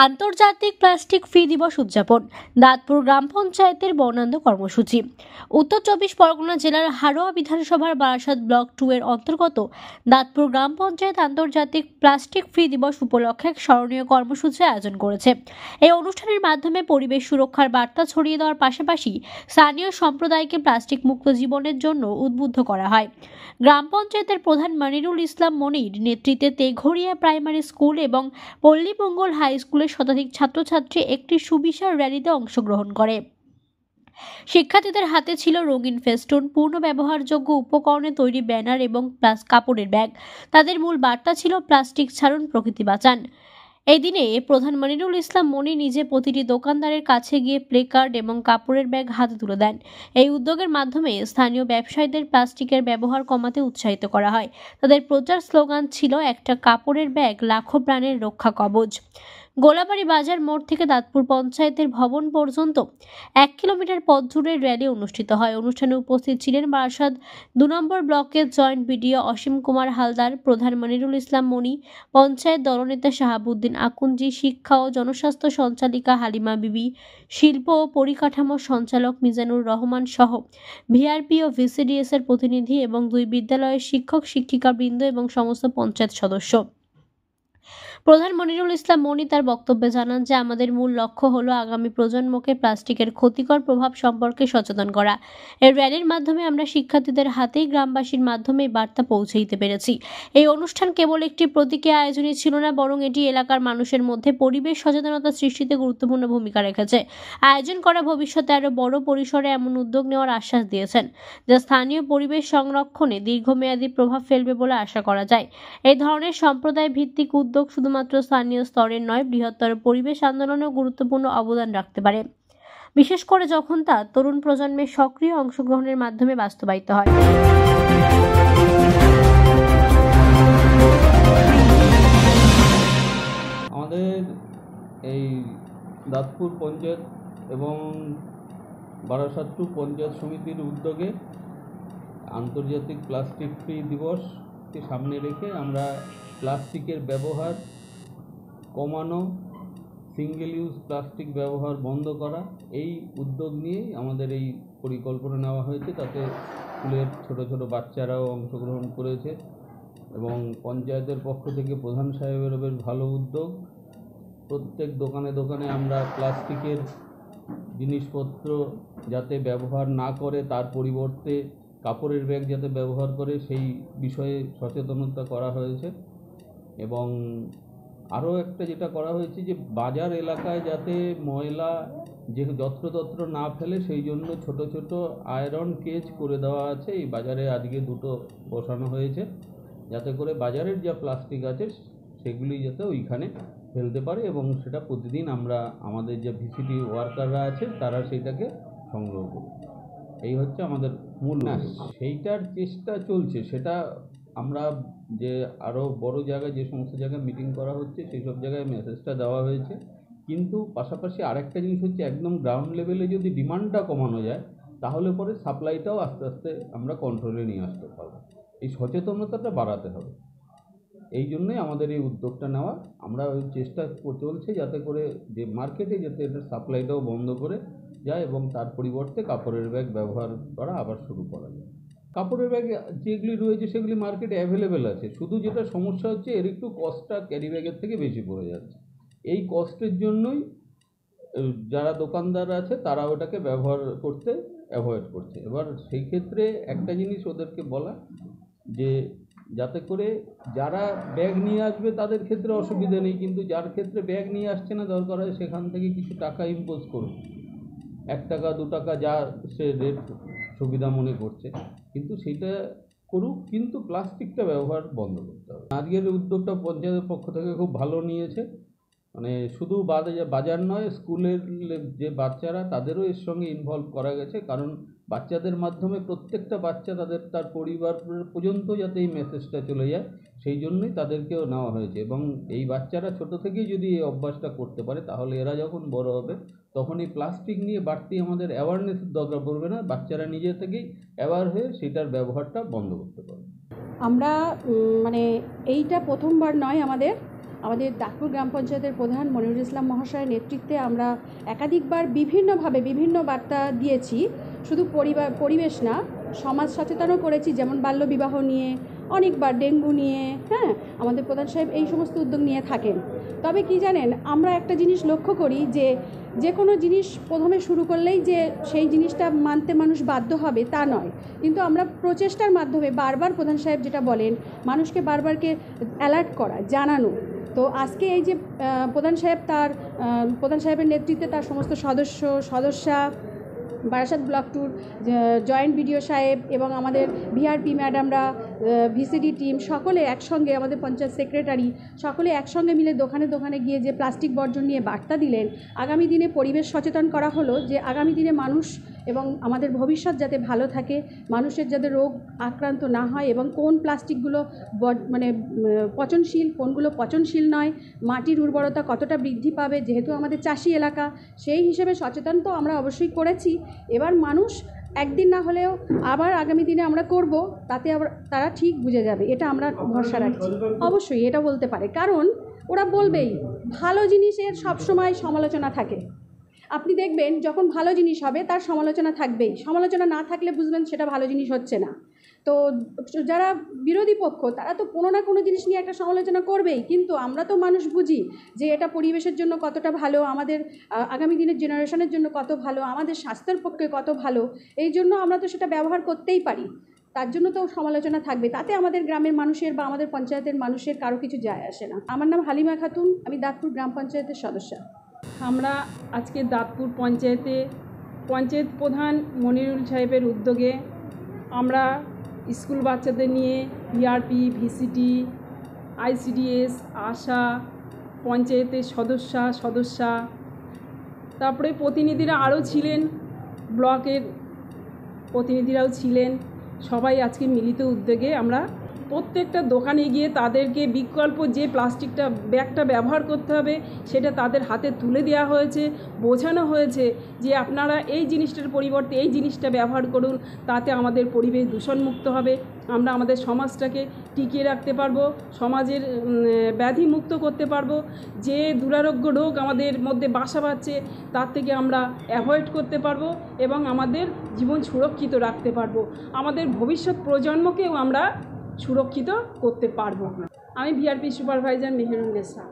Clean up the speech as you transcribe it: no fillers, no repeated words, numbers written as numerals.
আন্তর্জাতিক plastic free দিবস উদযাপন দাঁতপুর গ্রাম পঞ্চায়েতের বর্ণাঢ্য কর্মসূচি। উত্তর চব্বিশ পরগনা জেলার হারোয়া বিধানসভার বারাসাত ব্লক 2 এর অন্তর্গত দাঁতপুর গ্রাম পঞ্চায়েত আন্তর্জাতিক প্লাস্টিক ফ্রি দিবস উপলক্ষে এক স্মরণীয় কর্মসূচি আয়োজন করেছে। এই অনুষ্ঠানের মাধ্যমে পরিবেশ সুরক্ষার বার্তা ছড়িয়ে দেওয়ার পাশাপাশি স্থানীয় সম্প্রদায়কে প্লাস্টিক মুক্ত জীবনের জন্য উদ্বুদ্ধ করা হয়। গ্রাম পঞ্চায়েতের প্রধান মনিরুল ইসলাম মনির নেতৃত্বে তেঘরিয়া প্রাইমারি স্কুল এবং পল্লীমঙ্গল হাই স্কুলের শতাধিক ছাত্রছাত্রী একটি সুবিশাল র্যালিতে অংশগ্রহণ করে। শিক্ষার্থীদের হাতে ছিল রঙিন ফেস্টুন, পূর্ণ ব্যবহারযোগ্য উপকরণে তৈরি ব্যানার এবং কাপড়ের ব্যাগ। তাদের মূল বার্তা ছিল প্লাস্টিক ছাড়ুন, প্রকৃতি বাঁচান। এই দিনে প্রধান মনিরুল ইসলাম মনি নিজে প্রতিটি দোকানদারের কাছে গিয়ে প্লে কার্ড এবং কাপড়ের ব্যাগ হাতে তুলে দেন। এই উদ্যোগের মাধ্যমে স্থানীয় ব্যবসায়ীদের প্লাস্টিকের ব্যবহার কমাতে উৎসাহিত করা হয়। তাদের প্রচার স্লোগান ছিল, একটা কাপড়ের ব্যাগ লাখো প্রাণের রক্ষা কবচ। গোলাবাড়ি বাজার মোড় থেকে দাঁতপুর পঞ্চায়েতের ভবন পর্যন্ত 1 কিলোমিটার পথ জুড়ে র্যালি অনুষ্ঠিত হয়। অনুষ্ঠানে উপস্থিত ছিলেন বারাসাত 2 নম্বর ব্লকের জয়েন্ট বিডিও অসীম কুমার হালদার, প্রধান মনিরুল ইসলাম মনি, পঞ্চায়েত দলনেতা শাহাবুদ্দিন আকুঞ্জি, শিক্ষা ও জনস্বাস্থ্য সঞ্চালিকা হালিমা বিবি, শিল্প ও পরিকাঠামো সঞ্চালক মিজানুর রহমান সহ ভিআরপি ও ভিসিডিএস এর প্রতিনিধি এবং 2 বিদ্যালয়ের শিক্ষক শিক্ষিকাবৃন্দ এবং সমস্ত পঞ্চায়েত সদস্য। প্রধান মনিরুল ইসলাম মনি তার বক্তব্যে জানান যে আমাদের মূল লক্ষ্য হলো আগামী প্রজন্মকে প্লাস্টিকের ক্ষতিকর প্রভাব সম্পর্কে সচেতন করা। এই র্যালির মাধ্যমে আমরা শিক্ষার্থীদের হাতেই গ্রামবাসীর মাধ্যমে বার্তা পৌঁছে দিতে পেরেছি। এই অনুষ্ঠান কেবল একটি প্রতীকী আয়োজনই ছিল না, বরং এটি এলাকার মানুষের মধ্যে পরিবেশ সচেতনতা সৃষ্টিতে গুরুত্বপূর্ণ ভূমিকা রেখেছে। আয়োজন করা ভবিষ্যতে আরও বড় পরিসরে এমন উদ্যোগ নেওয়ার আশ্বাস দিয়েছেন, যা স্থানীয় পরিবেশ সংরক্ষণে দীর্ঘমেয়াদী প্রভাব ফেলবে বলে আশা করা যায়। এই ধরনের সম্প্রদায় ভিত্তিক উদ্যোগ শুধুমাত্র স্থানীয় স্তরের নয়, বৃহত্তর পরিবেশ আন্দোলনেও গুরুত্বপূর্ণ অবদান রাখতে পারে, বিশেষ করে যখন তা তরুণ প্রজন্মের সক্রিয় অংশগ্রহণের মাধ্যমে বাস্তবায়িত হয়। আমাদের এই দাঁতপুর পঞ্চায়েত এবং বারাসাত 2 পঞ্চায়েত সমিতির উদ্যোগে আন্তর্জাতিক প্লাস্টিক ফ্রি দিবসকে সামনে রেখে আমরা প্লাস্টিকের ব্যবহার কমানো, সিঙ্গেল ইউজ প্লাস্টিক ব্যবহার বন্ধ করা, এই উদ্যোগ নিয়েই আমাদের এই পরিকল্পনা নেওয়া হয়েছে। তাতে স্কুলের ছোট ছোট বাচ্চারাও অংশগ্রহণ করেছে এবং পঞ্চায়েতের পক্ষ থেকে প্রধান সাহেবেরও বেশ ভালো উদ্যোগ। প্রত্যেক দোকানে দোকানে আমরা প্লাস্টিকের জিনিসপত্র যাতে ব্যবহার না করে, তার পরিবর্তে কাপড়ের ব্যাগ যাতে ব্যবহার করে, সেই বিষয়ে সচেতনতা করা হয়েছে। এবং আরও একটা যেটা করা হয়েছে যে বাজার এলাকায় যাতে ময়লা যে যত্রতত্র না ফেলে, সেই জন্য ছোট ছোট আয়রন কেজ করে দেওয়া আছে। এই বাজারে আজকে 2টো বসানো হয়েছে, যাতে করে বাজারের যা প্লাস্টিক আছে সেগুলি যাতে ওইখানে ফেলতে পারে এবং সেটা প্রতিদিন আমরা আমাদের যে ভিসিডি ওয়ার্কাররা আছে তারা সেইটাকে সংগ্রহ করি। এই হচ্ছে আমাদের মূল। সেইটার চেষ্টা চলছে, সেটা আমরা যে আরও বড় জায়গায় যে সমস্ত জায়গায় মিটিং করা হচ্ছে সেই সব জায়গায় মেসেজটা দেওয়া হয়েছে। কিন্তু পাশাপাশি আরেকটা জিনিস হচ্ছে, একদম গ্রাউন্ড লেভেলে যদি ডিমান্ডটা কমানো যায় তাহলে পরে সাপ্লাইটাও আস্তে আস্তে আমরা কন্ট্রোলে নিয়ে আসতে পারবো। এই সচেতনতাটা বাড়াতে হবে, এই জন্যই আমাদের এই উদ্যোগটা নেওয়া। আমরা ওই চেষ্টা চলছে যাতে করে যে মার্কেটে যাতে এটা সাপ্লাইটাও বন্ধ করে যায় এবং তার পরিবর্তে কাপড়ের ব্যাগ ব্যবহার করা আবার শুরু করা যায়। কাপড়ের ব্যাগ যেগুলি রয়েছে সেগুলি মার্কেটে অ্যাভেলেবেল আছে, শুধু যেটা সমস্যা হচ্ছে এর একটু কস্টটা ক্যারি ব্যাগের থেকে বেশি পড়ে যাচ্ছে। এই কস্টের জন্যই যারা দোকানদার আছে তারা ওটাকে ব্যবহার করতে অ্যাভয়েড করছে। এবার সেই ক্ষেত্রে একটা জিনিস ওদেরকে বলা যে যাতে করে যারা ব্যাগ নিয়ে আসবে তাদের ক্ষেত্রে অসুবিধা নেই, কিন্তু যার ক্ষেত্রে ব্যাগ নিয়ে আসছে না দরকার হয় সেখান থেকে কিছু টাকা ইম্পোজ করুন, 1 টাকা 2 টাকা যা সে রেট সুবিধা মনে করছে, কিন্তু সেটা করুক, কিন্তু প্লাস্টিকটা ব্যবহার বন্ধ করতে হবে। আজকের উদ্যোগটা পঞ্চায়েতের পক্ষ থেকে খুব ভালো নিয়েছে, মানে শুধু বাজার নয়, স্কুলের যে বাচ্চারা তাদেরও এর সঙ্গে ইনভলভ করা গেছে, কারণ বাচ্চাদের মাধ্যমে প্রত্যেকটা বাচ্চা তার পরিবার পর্যন্ত যাতে এই মেসেজটা চলে যায়, সেই জন্যই তাদেরকেও নেওয়া হয়েছে। এবং এই বাচ্চারা ছোট থেকেই যদি এই অভ্যাসটা করতে পারে তাহলে এরা যখন বড় হবে তখন এই প্লাস্টিক নিয়ে বাড়তি আমাদের অ্যাওয়ারনেসের দরকার পড়বে না, বাচ্চারা নিজে থেকেই অ্যাওয়ার হয়ে সেটার ব্যবহারটা বন্ধ করতে পারবে। আমরা মানে এইটা প্রথমবার নয়, আমাদের দাঁতপুর গ্রাম পঞ্চায়েতের প্রধান মনিরুল ইসলাম মহাশয়ের নেতৃত্বে আমরা একাধিকবার বিভিন্নভাবে বিভিন্ন বার্তা দিয়েছি। শুধু পরিবেশ না, সমাজ সচেতনও করেছি, যেমন বাল্যবিবাহ নিয়ে, অনেকবার ডেঙ্গু নিয়ে, হ্যাঁ, আমাদের প্রধান সাহেব এই সমস্ত উদ্যোগ নিয়ে থাকেন। তবে কি জানেন, আমরা একটা জিনিস লক্ষ্য করি যে কোনো জিনিস প্রথমে শুরু করলেই যে সেই জিনিসটা মানতে মানুষ বাধ্য হবে তা নয়, কিন্তু আমরা প্রচেষ্টার মাধ্যমে বারবার প্রধান সাহেব যেটা বলেন, মানুষকে বারবারকে অ্যালার্ট করা, জানানো। তো আজকে এই যে প্রধান সাহেবের নেতৃত্বে তার সমস্ত সদস্যা, বারাসাত ব্লক টুর জয়েন্ট বিডিও সাহেব এবং আমাদের ভিআরপি ম্যাডামরা, ভিসিডি টিম সকলে একসঙ্গে, আমাদের পঞ্চায়েত সেক্রেটারি সকলে একসঙ্গে মিলে দোকানে দোকানে গিয়ে যে প্লাস্টিক বর্জন নিয়ে বার্তা দিলেন, আগামী দিনে পরিবেশ সচেতন করা হলো যে আগামী দিনে মানুষ এবং আমাদের ভবিষ্যৎ যাতে ভালো থাকে, মানুষের যাতে রোগ আক্রান্ত না হয়, এবং কোন প্লাস্টিকগুলো মানে পচনশীল, কোনগুলো পচনশীল নয়, মাটির উর্বরতা কতটা বৃদ্ধি পাবে, যেহেতু আমাদের চাষি এলাকা, সেই হিসেবে সচেতন তো আমরা অবশ্যই করেছি। এবার মানুষ একদিন না হলেও আবার আগামী দিনে আমরা করব, তাতে আবার তারা ঠিক বুঝে যাবে, এটা আমরা ভরসা রাখছি। অবশ্যই এটা বলতে পারে, কারণ ওরা বলবেই, ভালো জিনিসের সবসময় সমালোচনা থাকে। আপনি দেখবেন যখন ভালো জিনিস হবে তার সমালোচনা থাকবেই, সমালোচনা না থাকলে বুঝবেন সেটা ভালো জিনিস হচ্ছে না। তো যারা বিরোধী পক্ষ তারা তো কোনো না কোনো জিনিস নিয়ে একটা সমালোচনা করবেই, কিন্তু আমরা তো মানুষ বুঝি যে এটা পরিবেশের জন্য কতটা ভালো, আমাদের আগামী দিনের জেনারেশনের জন্য কত ভালো, আমাদের স্বাস্থ্যের পক্ষে কত ভালো, এই জন্য আমরা তো সেটা ব্যবহার করতেই পারি। তার জন্য তো সমালোচনা থাকবে, তাতে আমাদের গ্রামের মানুষের বা আমাদের পঞ্চায়েতের মানুষের কারো কিছু যায় আসে না। আমার নাম হালিমা খাতুন, আমি দাঁতপুর গ্রাম পঞ্চায়েতের সদস্য। আমরা আজকে দাঁতপুর পঞ্চায়েত প্রধান মনিরুল সাহেবের উদ্যোগে আমরা স্কুল বাচ্চাদের নিয়ে ভিআরপি, ভিসিটি, আইসিডিএস, আশা, পঞ্চায়েতের সদস্যা, তারপরে প্রতিনিধিরা আরও ছিলেন, ব্লকের প্রতিনিধিরাও ছিলেন, সবাই আজকে মিলিত উদ্যোগে আমরা প্রত্যেকটা দোকানে গিয়ে তাদেরকে বিকল্প যে প্লাস্টিকটা ব্যাগটা ব্যবহার করতে হবে সেটা তাদের হাতে তুলে দেওয়া হয়েছে, বোঝানো হয়েছে যে আপনারা এই জিনিসটার পরিবর্তে এই জিনিসটা ব্যবহার করুন, তাতে আমাদের পরিবেশ দূষণমুক্ত হবে, আমরা আমাদের সমাজটাকে টিকিয়ে রাখতে পারবো, সমাজের ব্যাধি মুক্ত করতে পারবো, যে দুরারোগ্য রোগ আমাদের মধ্যে বাসা বাঁধছে তার থেকে আমরা অ্যাভয়েড করতে পারবো এবং আমাদের জীবন সুরক্ষিত রাখতে পারবো, আমাদের ভবিষ্যৎ প্রজন্মকেও আমরা সুরক্ষিত করতে পারবো। আমি ভিআরপি সুপারভাইজার মেহেরুন্নেসা।